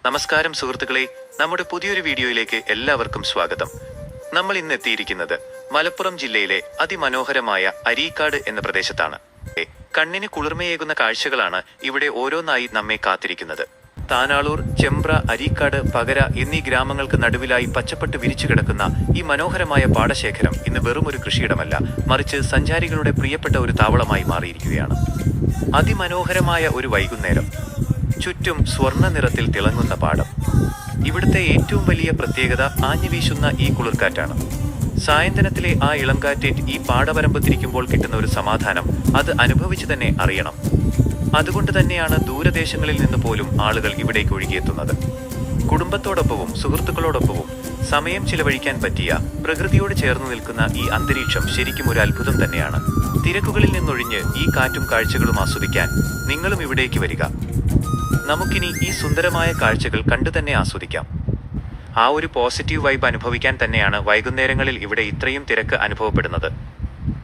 നമസ്കാരം സുഹൃത്തുക്കളെ, നമ്മുടെ പുതിയൊരു വീഡിയോയിലേക്ക് എല്ലാവർക്കും സ്വാഗതം. നമ്മൾ ഇന്ന് എത്തിയിരിക്കുന്നത് മലപ്പുറം ജില്ലയിലെ അതിമനോഹരമായ അരീക്കാട് എന്ന പ്രദേശത്താണ്. കണ്ണിന് കുളിർമയേകുന്ന കാഴ്ചകളാണ് ഇവിടെ ഓരോന്നായി നമ്മെ കാത്തിരിക്കുന്നത്. താനാളൂർ, ചെമ്പ്ര, അരീക്കാട്, പകര എന്നീ ഗ്രാമങ്ങൾക്ക് നടുവിലായി പച്ചപ്പട്ട് വിരിച്ചു കിടക്കുന്ന ഈ മനോഹരമായ പാടശേഖരം ഇന്ന് വെറും ഒരു കൃഷിയിടമല്ല, മറിച്ച് സഞ്ചാരികളുടെ പ്രിയപ്പെട്ട ഒരു താവളമായി മാറിയിരിക്കുകയാണ്. അതിമനോഹരമായ ഒരു വൈകുന്നേരം, ചുറ്റും സ്വർണ്ണ നിറത്തിൽ തിളങ്ങുന്ന പാടം. ഇവിടുത്തെ ഏറ്റവും വലിയ പ്രത്യേകത ആഞ്ഞുവീശുന്ന ഈ കുളിർക്കാറ്റാണ്. സായന്തനത്തിലെ ആ ഇളംകാറ്റേറ്റ് ഈ പാടവരമ്പ് തിരിക്കുമ്പോൾ കിട്ടുന്ന ഒരു സമാധാനം അത് അനുഭവിച്ചു തന്നെ അറിയണം. അതുകൊണ്ട് തന്നെയാണ് ദൂരദേശങ്ങളിൽ നിന്ന് പോലും ആളുകൾ ഇവിടേക്ക് ഒഴുകിയെത്തുന്നത്. കുടുംബത്തോടൊപ്പവും സുഹൃത്തുക്കളോടൊപ്പവും സമയം ചിലവഴിക്കാൻ പറ്റിയ, പ്രകൃതിയോട് ചേർന്ന് നിൽക്കുന്ന ഈ അന്തരീക്ഷം ശരിക്കും ഒരു അത്ഭുതം തന്നെയാണ്. തിരക്കുകളിൽ നിന്നൊഴിഞ്ഞ് ഈ കാറ്റും കാഴ്ചകളും ആസ്വദിക്കാൻ നിങ്ങളും ഇവിടേക്ക് വരിക. നമുക്കിനി ഈ സുന്ദരമായ കാഴ്ചകൾ കണ്ടു തന്നെ ആസ്വദിക്കാം. ആ ഒരു പോസിറ്റീവ് വൈബ് അനുഭവിക്കാൻ തന്നെയാണ് വൈകുന്നേരങ്ങളിൽ ഇവിടെ ഇത്രയും തിരക്ക് അനുഭവപ്പെടുന്നത്.